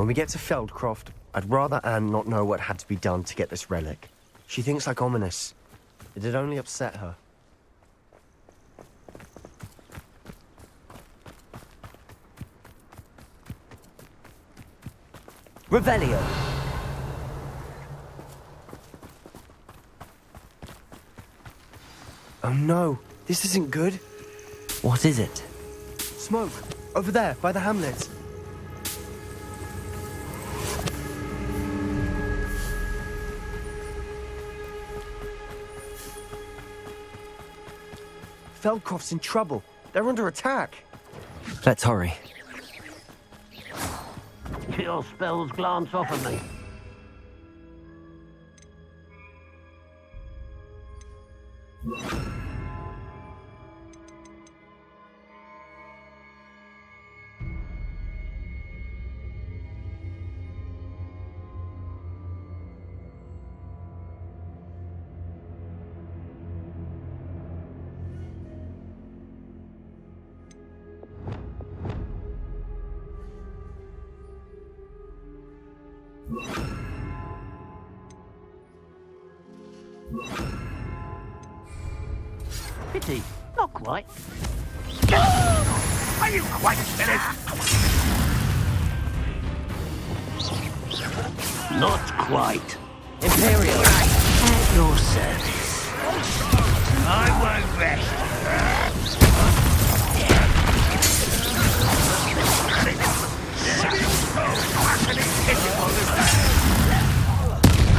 When we get to Feldcroft, I'd rather Anne not know what had to be done to get this relic. She thinks like ominous. It'd only upset her. Revelio. Oh no, this isn't good. What is it? Smoke, over there, by the hamlet. Feldcroft's in trouble. They're under attack. Let's hurry. Your spells glance off of me. Pity, not quite. Are you quite finished? Not quite. Imperial. At your service. I won't rest.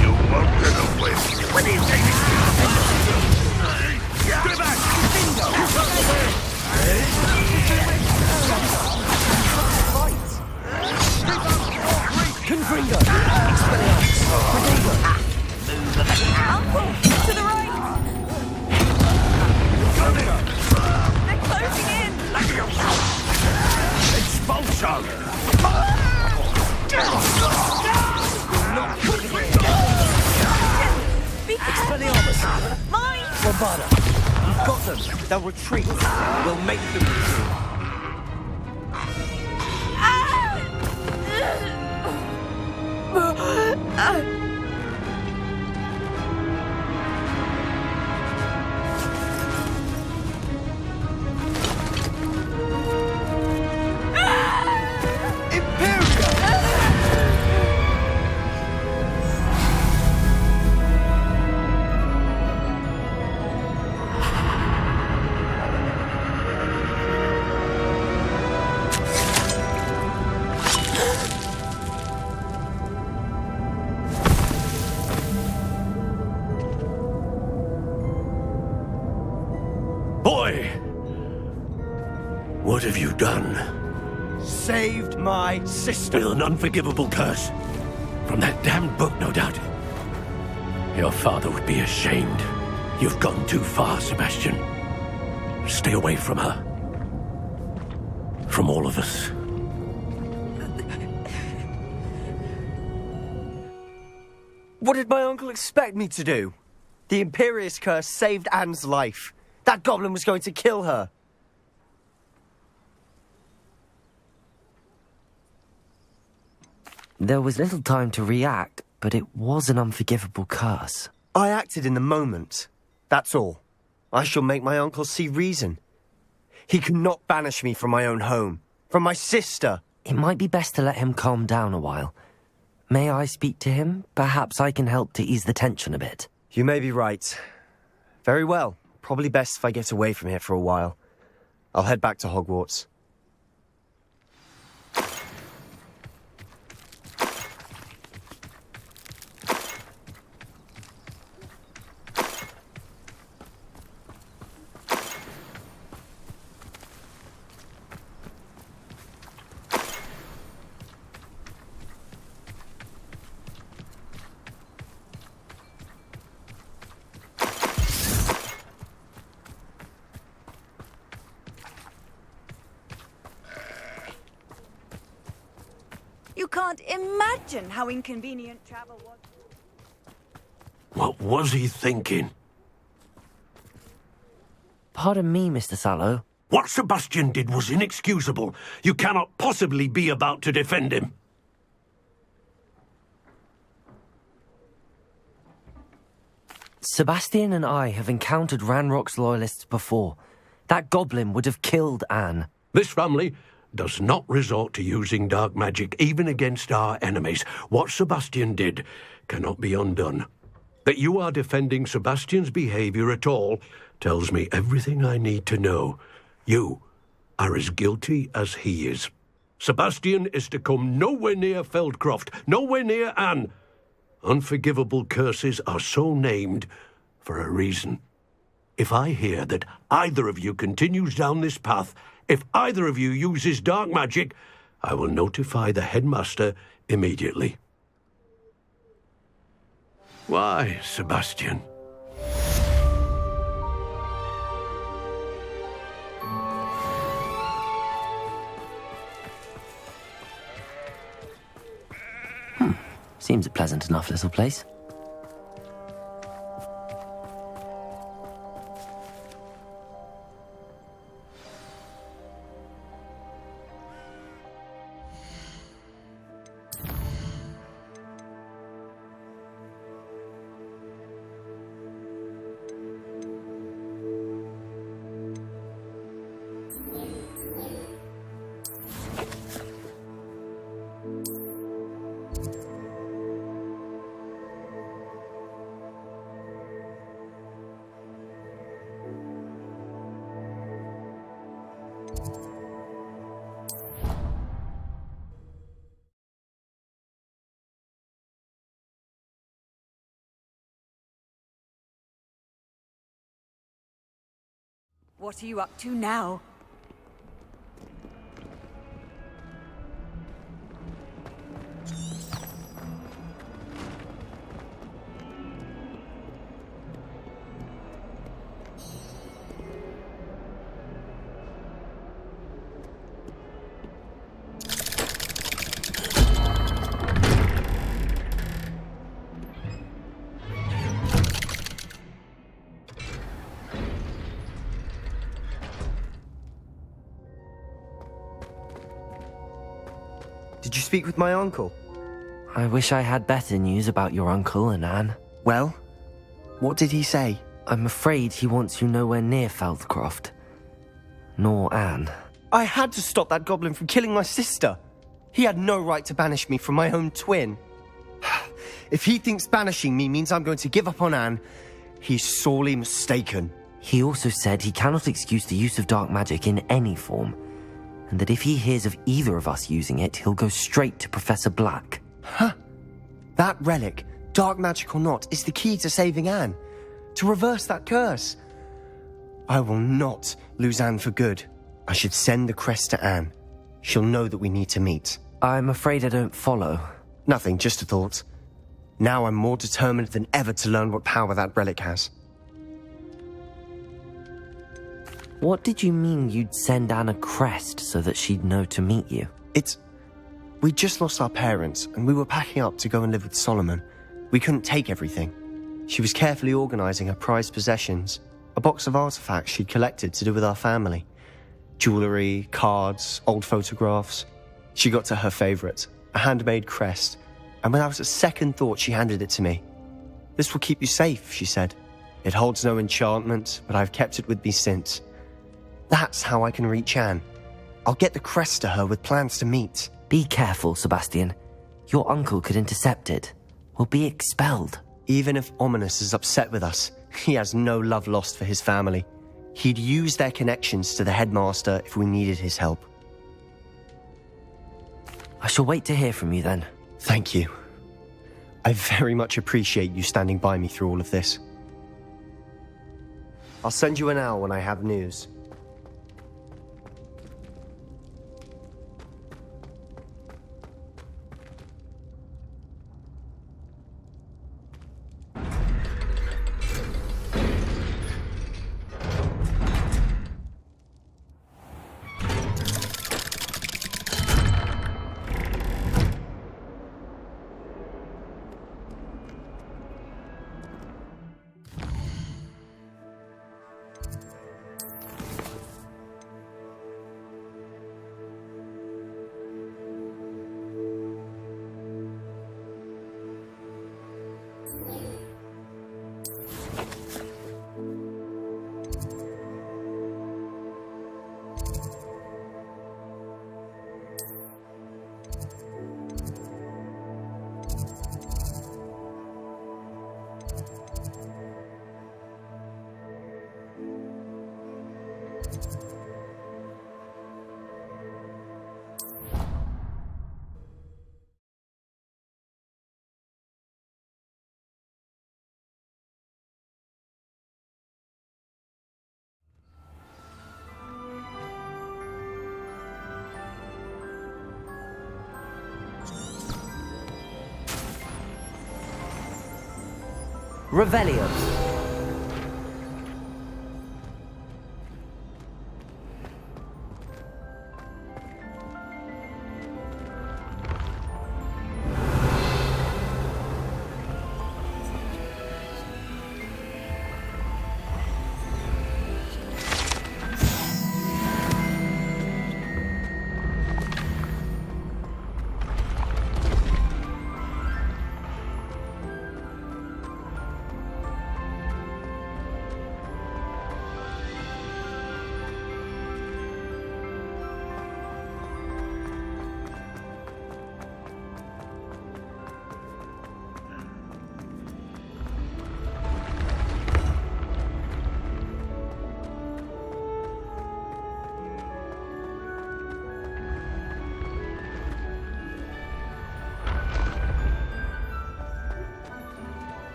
You won't get away. When he's taking Get back! Confringo! Expelliarmus! Prodigo! Uncle, to the right! They're closing in! Expulsion! Be careful! Expelliarmus! Mine! Lombardo! We've got them! They'll retreat! We'll make them retreat! Boy! What have you done? Saved my sister! With an unforgivable curse. From that damned book, no doubt. Your father would be ashamed. You've gone too far, Sebastian. Stay away from her. From all of us. What did my uncle expect me to do? The Imperious curse saved Anne's life. That goblin was going to kill her. There was little time to react, but it was an unforgivable curse. I acted in the moment. That's all. I shall make my uncle see reason. He cannot banish me from my own home, from my sister. It might be best to let him calm down a while. May I speak to him? Perhaps I can help to ease the tension a bit. You may be right. Very well. Probably best if I get away from here for a while. I'll head back to Hogwarts. You can't imagine how inconvenient travel was. What was he thinking? Pardon me, Mr. Sallow. What Sebastian did was inexcusable. You cannot possibly be about to defend him. Sebastian and I have encountered Ranrock's loyalists before. That goblin would have killed Anne. This family does not resort to using dark magic even against our enemies. What Sebastian did cannot be undone. That you are defending Sebastian's behavior at all tells me everything I need to know. You are as guilty as he is. Sebastian is to come nowhere near Feldcroft, nowhere near Anne. Unforgivable curses are so named for a reason. If I hear that either of you continues down this path, if either of you uses dark magic, I will notify the headmaster immediately. Why, Sebastian? Seems a pleasant enough little place. What are you up to now? Did you speak with my uncle? I wish I had better news about your uncle and Anne. Well, what did he say? I'm afraid he wants you nowhere near Feldcroft. Nor Anne. I had to stop that goblin from killing my sister. He had no right to banish me from my own twin. If he thinks banishing me means I'm going to give up on Anne, he's sorely mistaken. He also said he cannot excuse the use of dark magic in any form, and that if he hears of either of us using it, he'll go straight to Professor Black. Huh. That relic, dark magic or not, is the key to saving Anne. To reverse that curse. I will not lose Anne for good. I should send the crest to Anne. She'll know that we need to meet. I'm afraid I don't follow. Nothing, just a thought. Now I'm more determined than ever to learn what power that relic has. What did you mean you'd send Anne a crest so that she'd know to meet you? We just lost our parents, and we were packing up to go and live with Solomon. We couldn't take everything. She was carefully organising her prized possessions, a box of artifacts she'd collected to do with our family. Jewellery, cards, old photographs. She got to her favourite, a handmade crest, and without a second thought she handed it to me. "This will keep you safe," she said. "It holds no enchantment, but I've kept it with me since. That's how I can reach Anne. I'll get the crest to her with plans to meet." Be careful, Sebastian. Your uncle could intercept it. We'll be expelled. Even if Ominous is upset with us, he has no love lost for his family. He'd use their connections to the headmaster if we needed his help. I shall wait to hear from you then. Thank you. I very much appreciate you standing by me through all of this. I'll send you an owl when I have news. Revelio.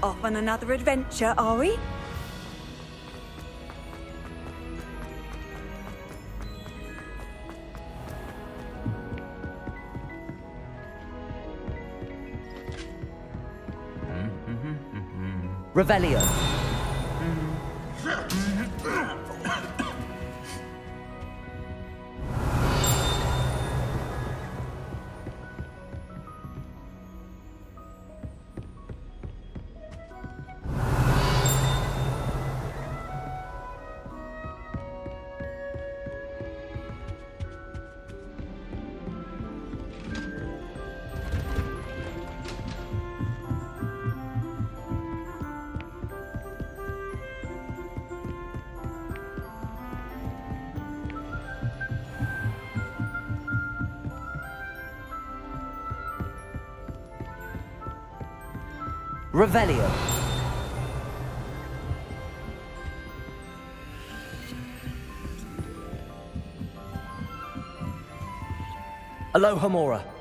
Off on another adventure, are we? Revelio. Revelio. Aloha Mora.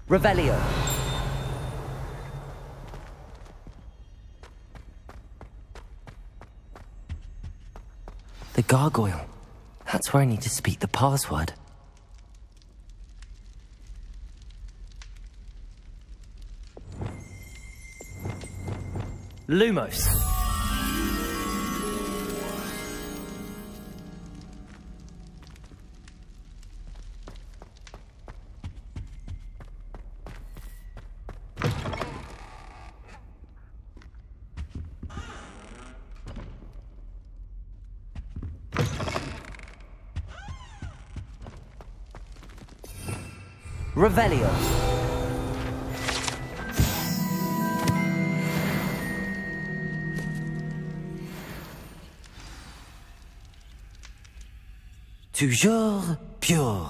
Revelio. gargoyle. That's where I need to speak the password. Lumos. Revelio. Toujours pure.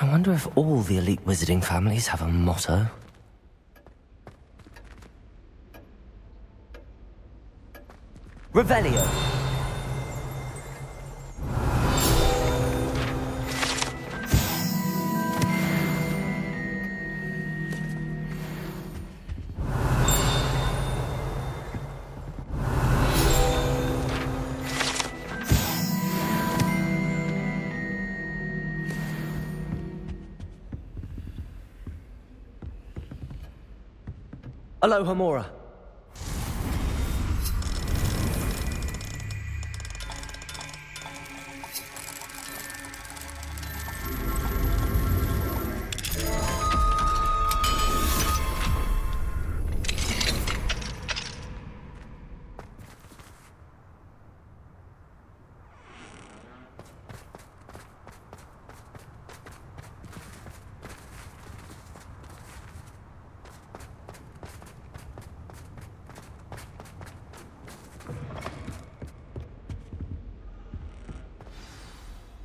I wonder if all the elite wizarding families have a motto. Revelio. Aloha Mora.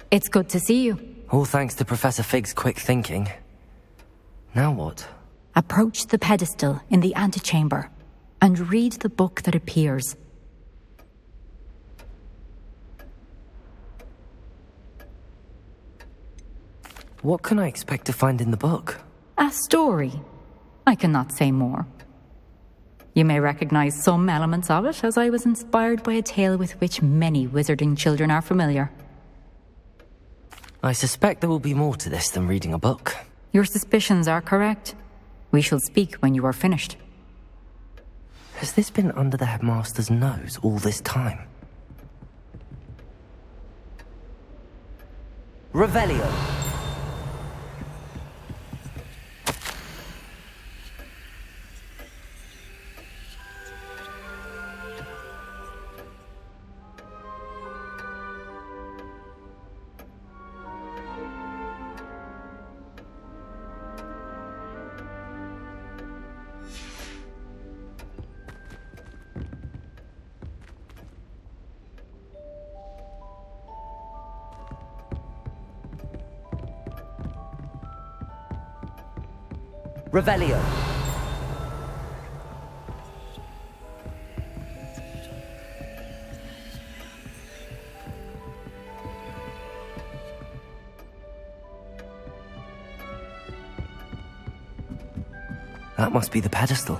It's good to see you. All thanks to Professor Fig's quick thinking. Now what? Approach the pedestal in the antechamber and read the book that appears. What can I expect to find in the book? A story. I cannot say more. You may recognize some elements of it, as I was inspired by a tale with which many wizarding children are familiar. I suspect there will be more to this than reading a book. Your suspicions are correct. We shall speak when you are finished. Has this been under the headmaster's nose all this time? Revelio. Revelio. That must be the pedestal.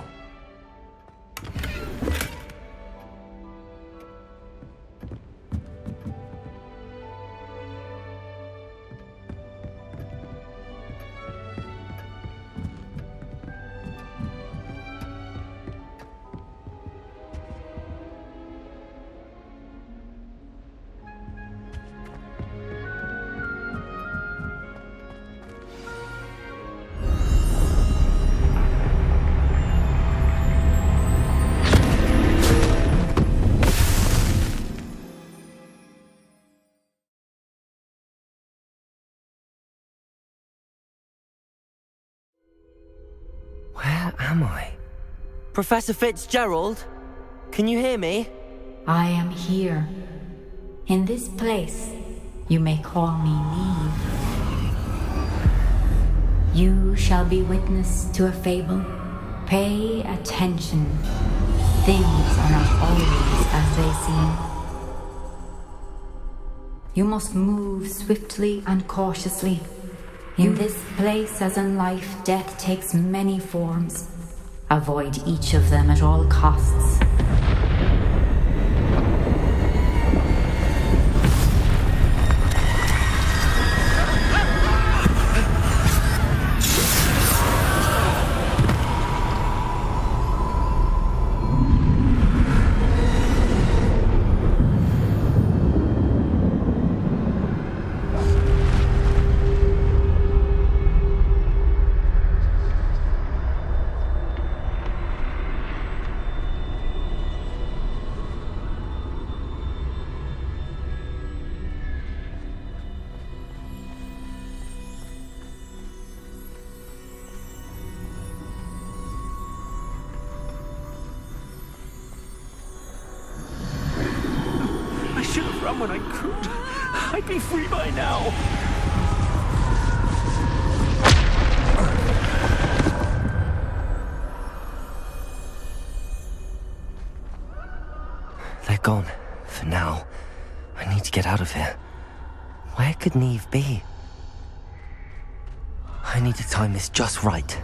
Where am I? Professor Fitzgerald? Can you hear me? I am here. In this place, you may call me Neve. You shall be witness to a fable. Pay attention. Things are not always as they seem. You must move swiftly and cautiously. In this place, as in life, death takes many forms. Avoid each of them at all costs. I should have run when I could. I'd be free by now. They're gone. For now. I need to get out of here. Where could Neve be? I need to time this just right.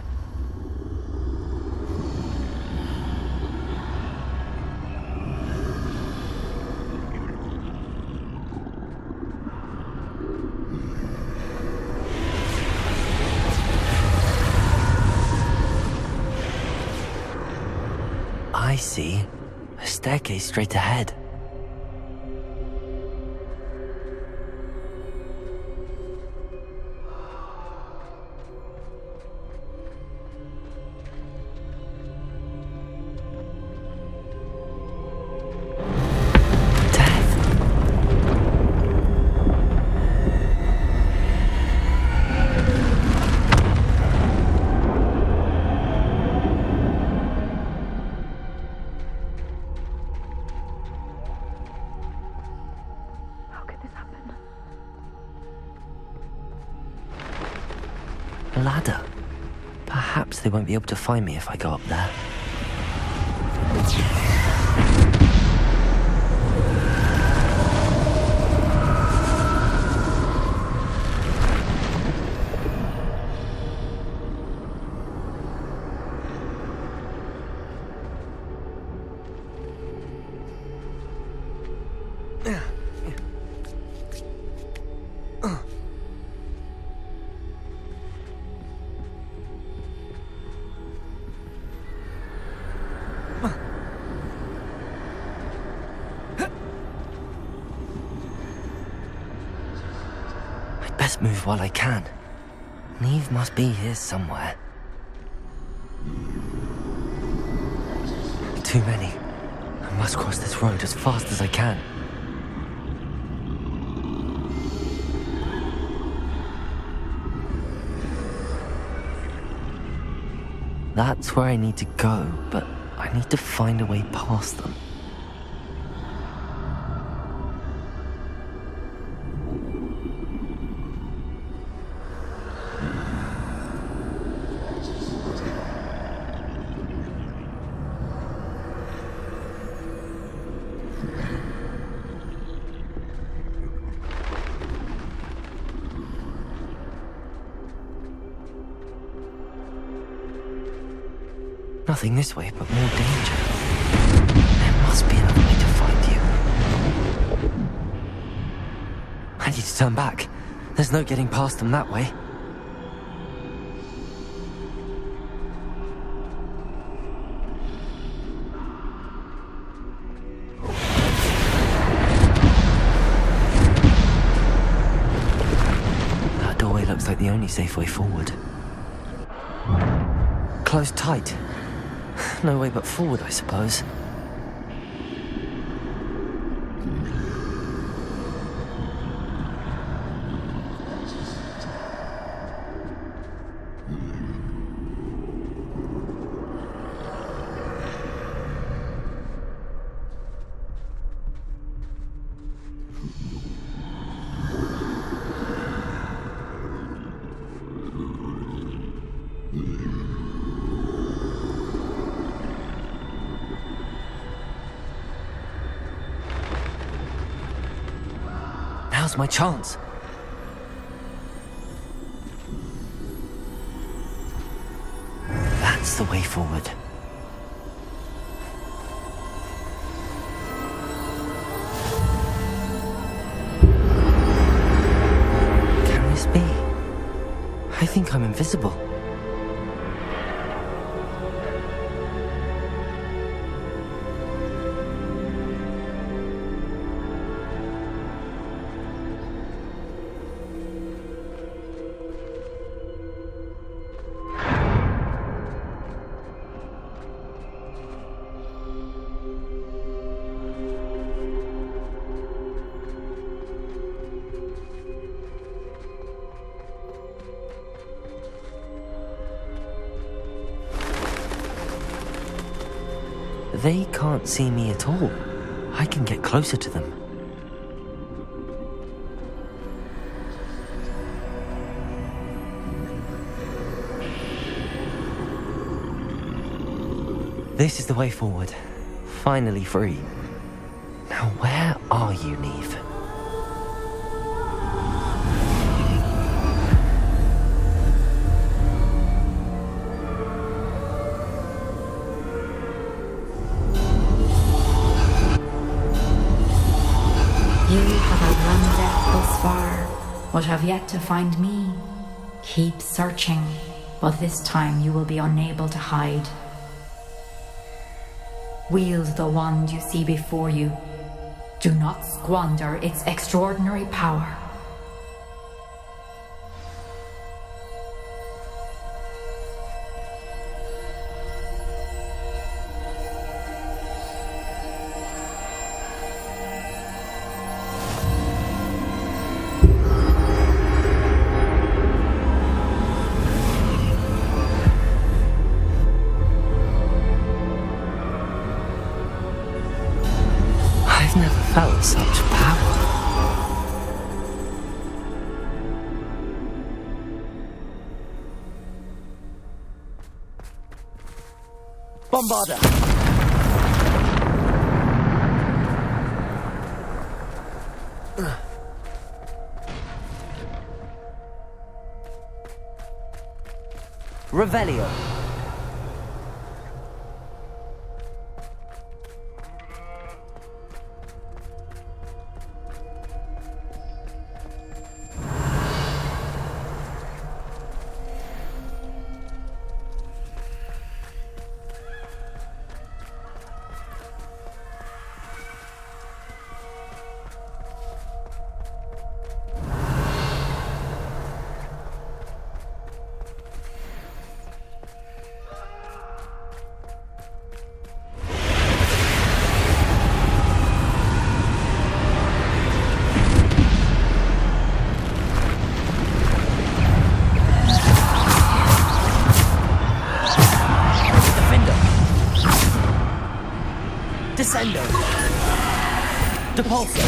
I see. A staircase straight ahead. A ladder. Perhaps they won't be able to find me if I go up there. Best move while I can. Neve must be here somewhere. Too many. I must cross this road as fast as I can. That's where I need to go, but I need to find a way past them. Nothing this way, but more danger. There must be another way to find you. I need to turn back. There's no getting past them that way. That doorway looks like the only safe way forward. Closed tight. No way but forward, I suppose. lost my chance. That's the way forward. Can this be? I think I'm invisible. They can't see me at all. I can get closer to them. This is the way forward. Finally free. Now where are you, Neve? You have outrun death thus far, but have yet to find me. Keep searching, but this time you will be unable to hide. Wield the wand you see before you. Do not squander its extraordinary power. I've never felt such power. Bombarder! Revelio. Descendo. Depulso.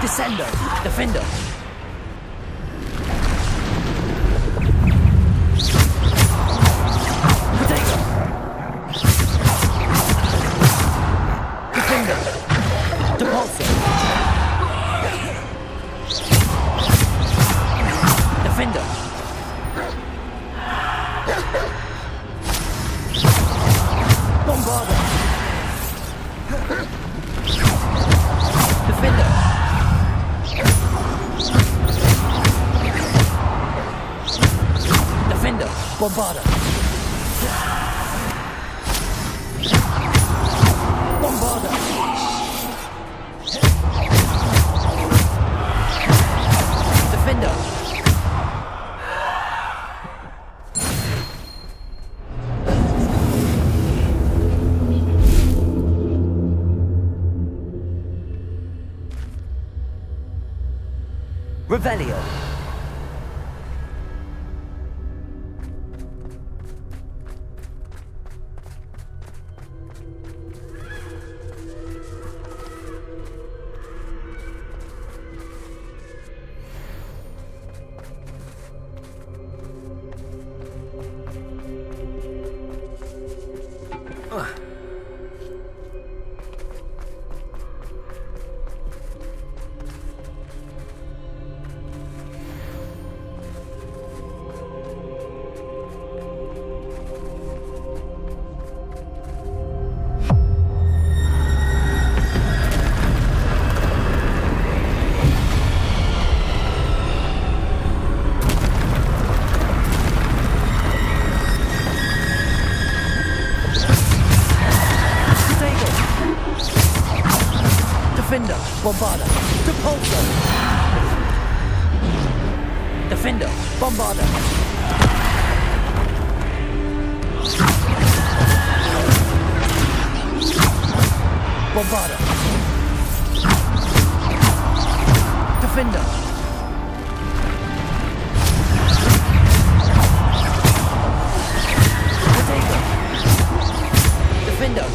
Descendo. Defender. Potato. Defender. Depulso. Defender. Bombarder. Defender. Defender, Bombarda. Bombarda. Defender. Revelio. Defender, Bombarda, Depulso. Defender, Bombarda. Bombarda. Defender. Potato. Defender.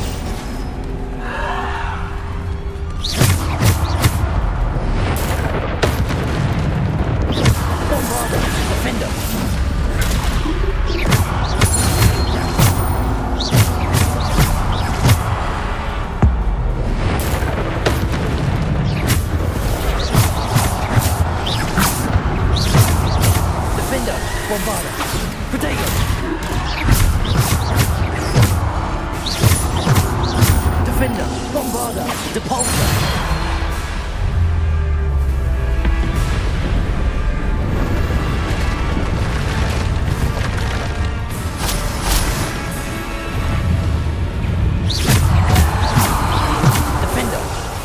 Bombarda. Defender. Defender. Bombarda. Potato. Defender. Bombarda. Depulso.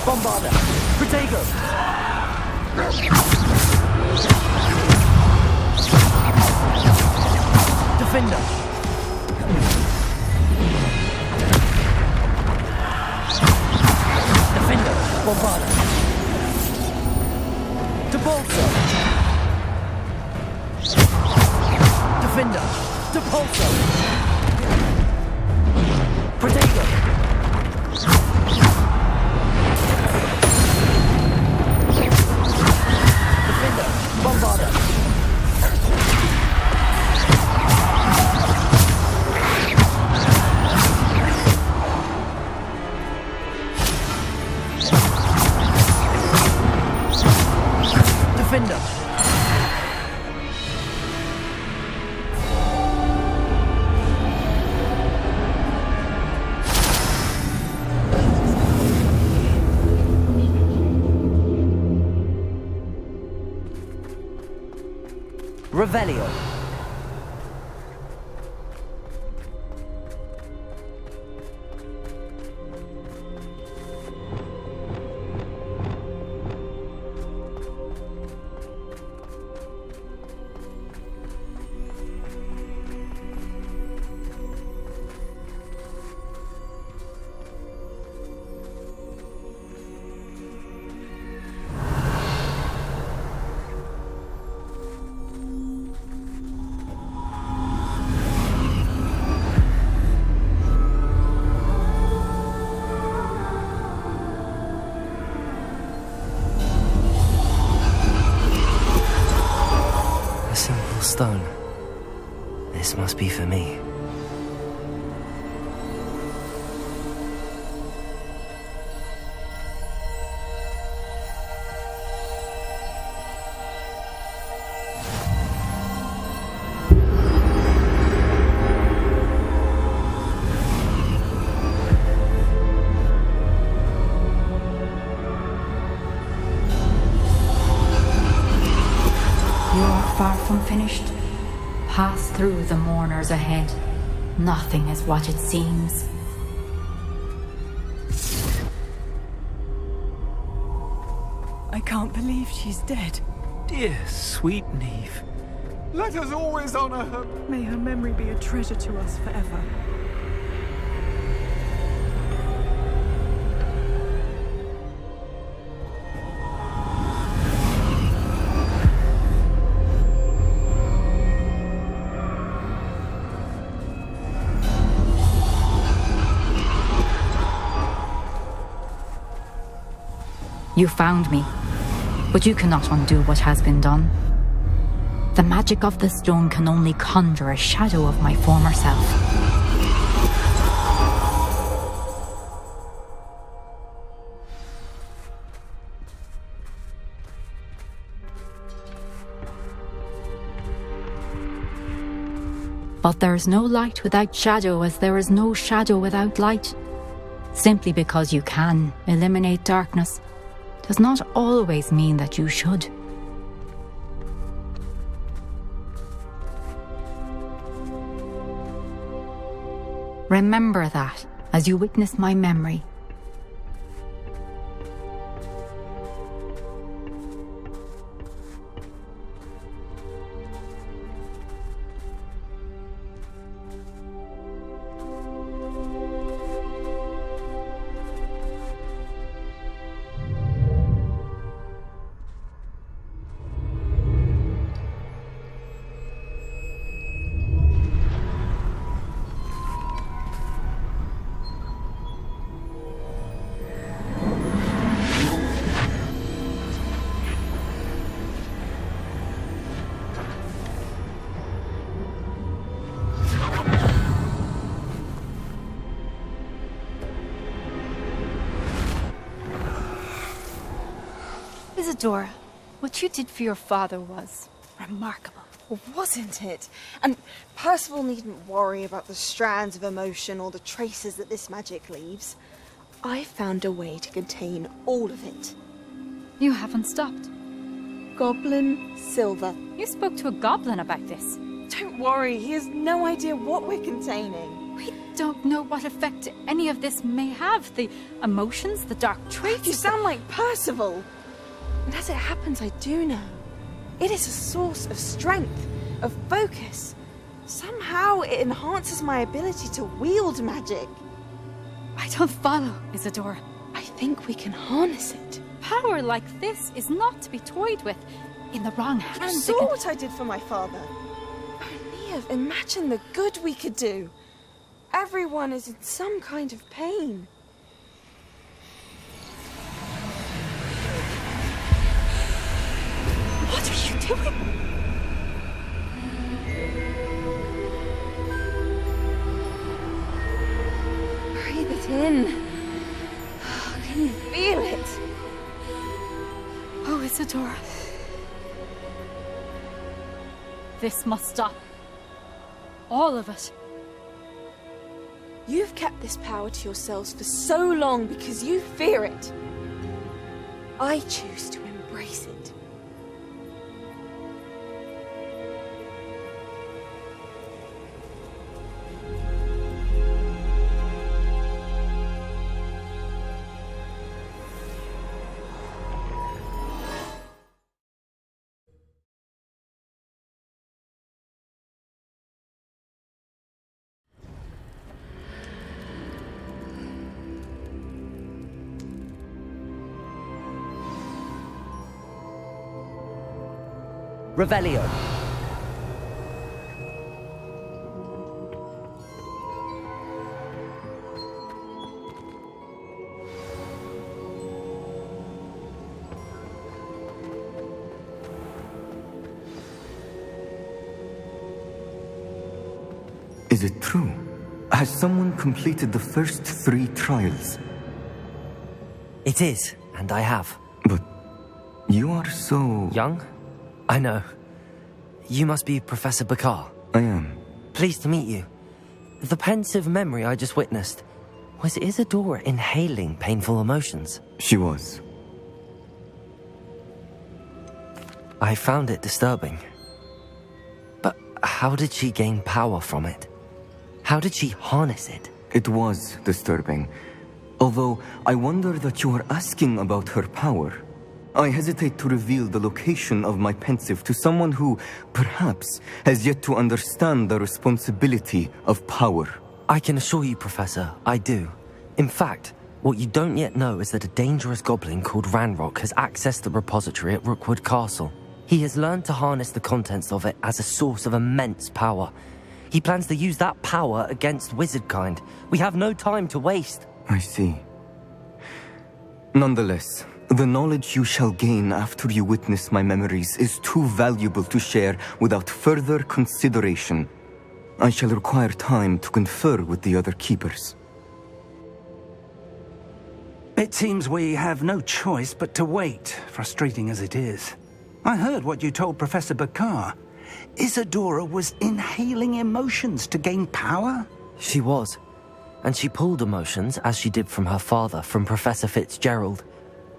Bombarda. Protego. Defender. Defender. Bombarda. Depulso. Defender. Depulso. Protego. Bombarda. Defender. Revelio. Stone. This must be for me. You are far from finished. Past through the mourners ahead. Nothing is what it seems. I can't believe she's dead. Dear, sweet Neve. Let us always honor her. May her memory be a treasure to us forever. You found me, but you cannot undo what has been done. The magic of the stone can only conjure a shadow of my former self. But there is no light without shadow, as there is no shadow without light. Simply because you can eliminate darkness does not always mean that you should. Remember that as you witness my memory. Isadora, what you did for your father was remarkable. Well, wasn't it? And Percival needn't worry about the strands of emotion or the traces that this magic leaves. I found a way to contain all of it. You haven't stopped. Goblin Silver. You spoke to a goblin about this. Don't worry, he has no idea what we're containing. We don't know what effect any of this may have. The emotions, the dark traits. You sound like Percival. And as it happens, I do know. It is a source of strength, of focus. Somehow it enhances my ability to wield magic. I don't follow, Isadora. I think we can harness it. Power like this is not to be toyed with. In the wrong hands. You saw what I did for my father. Oh, Neve, imagine the good we could do. Everyone is in some kind of pain. What are you doing? Breathe it in. Can you feel it? Oh, Isadora. This must stop. All of it. You've kept this power to yourselves for so long because you fear it. I choose to embrace it. Revelio. Is it true? Has someone completed the first 3 trials? It is, and I have. But you are so... Young? I know. You must be Professor Bakar. I am. Pleased to meet you. The pensive memory I just witnessed, was Isadora inhaling painful emotions? She was. I found it disturbing. But How did she gain power from it? How did she harness it? It was disturbing. Although, I wonder that you are asking about her power. I hesitate to reveal the location of my pensive to someone who, perhaps, has yet to understand the responsibility of power. I can assure you, Professor, I do. In fact, what you don't yet know is that a dangerous goblin called Ranrock has accessed the repository at Rookwood Castle. He has learned to harness the contents of it as a source of immense power. He plans to use that power against wizardkind. We have no time to waste. I see. Nonetheless, the knowledge you shall gain after you witness my memories is too valuable to share without further consideration. I shall require time to confer with the other keepers. It seems we have no choice but to wait, frustrating as it is. I heard what you told Professor Bakar. Isadora was inhaling emotions to gain power? She was. And she pulled emotions, as she did from her father, from Professor Fitzgerald,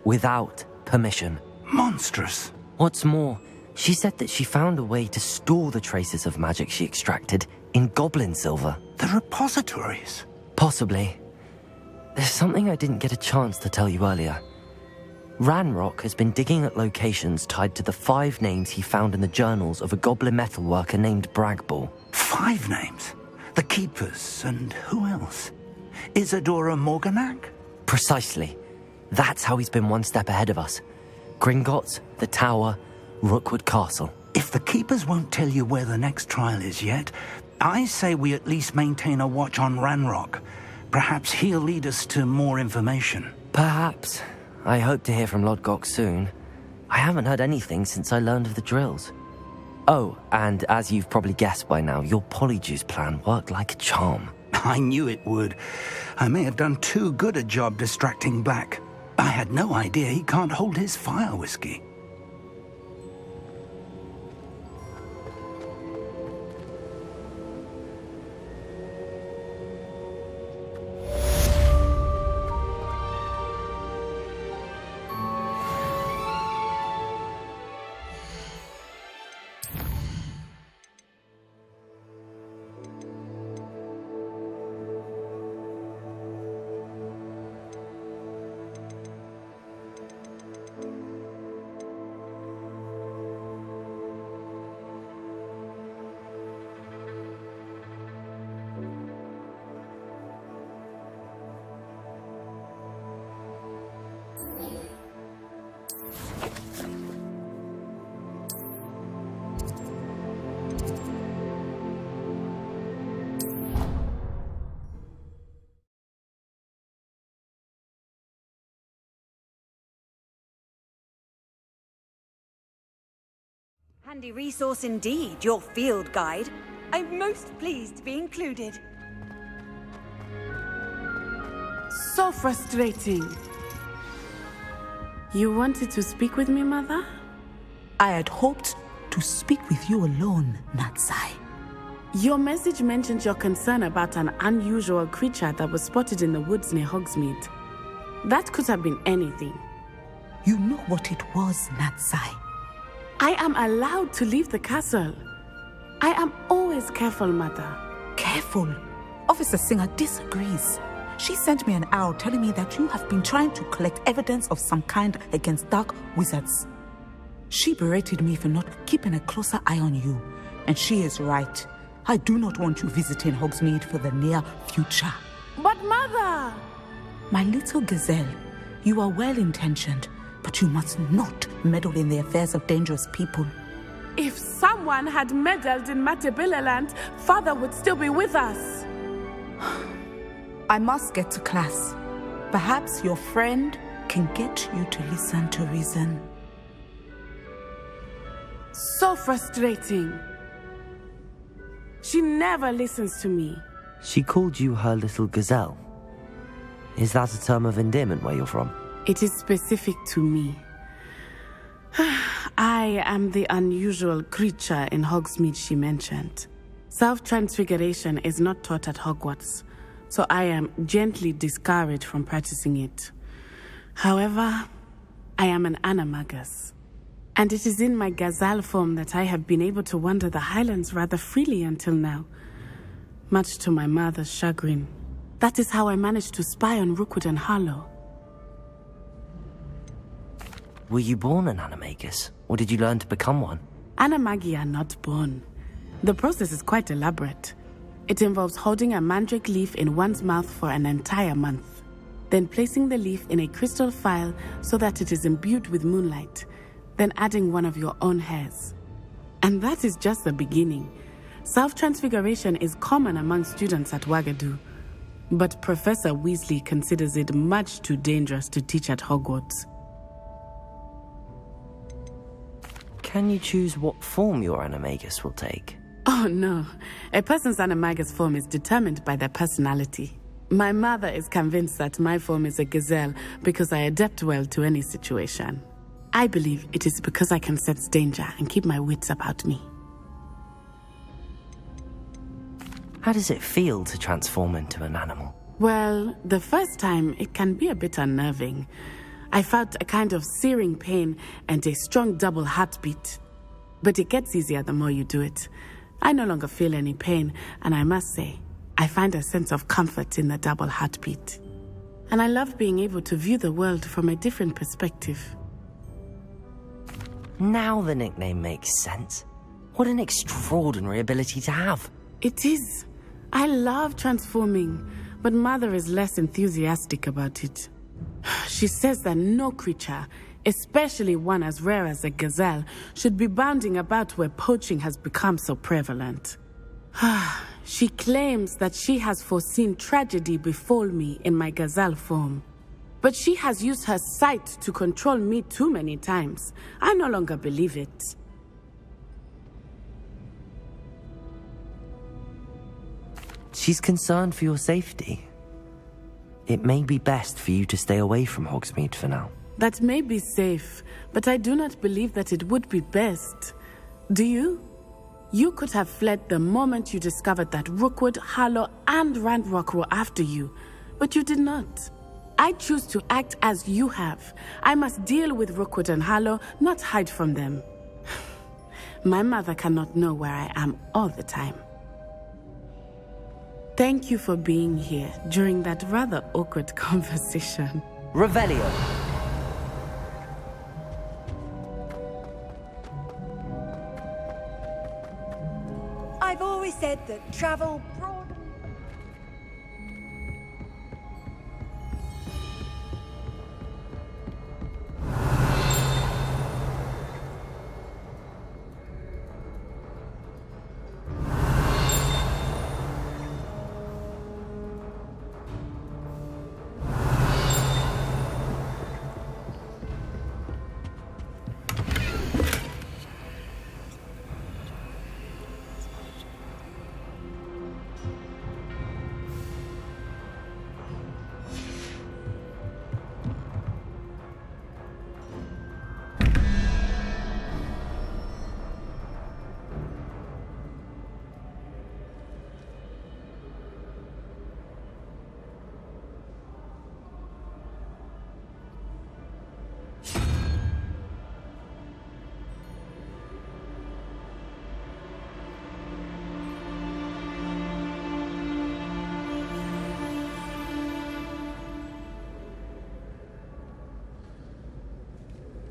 without permission. Monstrous. What's more, she said that she found a way to store the traces of magic she extracted in goblin silver. The repositories? Possibly. There's something I didn't get a chance to tell you earlier. Ranrock has been digging at locations tied to the 5 names he found in the journals of a goblin metalworker named Bragball. 5 names? The Keepers, and who else? Isadora Morganac? Precisely. That's how he's been one step ahead of us. Gringotts, the Tower, Rookwood Castle. If the Keepers won't tell you where the next trial is yet, I say we at least maintain a watch on Ranrock. Perhaps he'll lead us to more information. Perhaps. I hope to hear from Lodgok soon. I haven't heard anything since I learned of the drills. Oh, and as you've probably guessed by now, your Polyjuice plan worked like a charm. I knew it would. I may have done too good a job distracting Black. I had no idea he can't hold his fire whiskey. Handy resource indeed, your field guide. I'm most pleased to be included. So frustrating. You wanted to speak with me, Mother? I had hoped to speak with you alone, Natsai. Your message mentioned your concern about an unusual creature that was spotted in the woods near Hogsmeade. That could have been anything. You know what it was, Natsai. I am allowed to leave the castle. I am always careful, Mother. Careful? Officer Singer disagrees. She sent me an owl telling me that you have been trying to collect evidence of some kind against dark wizards. She berated me for not keeping a closer eye on you, and she is right. I do not want you visiting Hogsmeade for the near future. But Mother! My little gazelle, you are well-intentioned, but you must not meddle in the affairs of dangerous people. If someone had meddled in Matabeleland, Father would still be with us. I must get to class. Perhaps your friend can get you to listen to reason. So frustrating. She never listens to me. She called you her little gazelle. Is that a term of endearment where you're from? It is specific to me. I am the unusual creature in Hogsmeade she mentioned. Self-transfiguration is not taught at Hogwarts, so I am gently discouraged from practicing it. However, I am an animagus. And it is in my gazelle form that I have been able to wander the highlands rather freely until now, much to my mother's chagrin. That is how I managed to spy on Rookwood and Harlow. Were you born an animagus, or did you learn to become one? Animagi are not born. The process is quite elaborate. It involves holding a mandrake leaf in one's mouth for an entire month, then placing the leaf in a crystal phial so that it is imbued with moonlight, then adding one of your own hairs. And that is just the beginning. Self-transfiguration is common among students at Wagadu, but Professor Weasley considers it much too dangerous to teach at Hogwarts. Can you choose what form your animagus will take? Oh no, a person's animagus form is determined by their personality. My mother is convinced that my form is a gazelle because I adapt well to any situation. I believe it is because I can sense danger and keep my wits about me. How does it feel to transform into an animal? Well, the first time it can be a bit unnerving. I felt a kind of searing pain and a strong double heartbeat. But it gets easier the more you do it. I no longer feel any pain, and I must say, I find a sense of comfort in the double heartbeat. And I love being able to view the world from a different perspective. Now the nickname makes sense. What an extraordinary ability to have. It is. I love transforming, but Mother is less enthusiastic about it. She says that no creature, especially one as rare as a gazelle, should be bounding about where poaching has become so prevalent. She claims that she has foreseen tragedy befall me in my gazelle form. But she has used her sight to control me too many times. I no longer believe it. She's concerned for your safety. It may be best for you to stay away from Hogsmeade for now. That may be safe, but I do not believe that it would be best. Do you? You could have fled the moment you discovered that Rookwood, Harlow, and Ranrock were after you, but you did not. I choose to act as you have. I must deal with Rookwood and Harlow, not hide from them. My mother cannot know where I am all the time. Thank you for being here during that rather awkward conversation. Revelio. I've always said that travel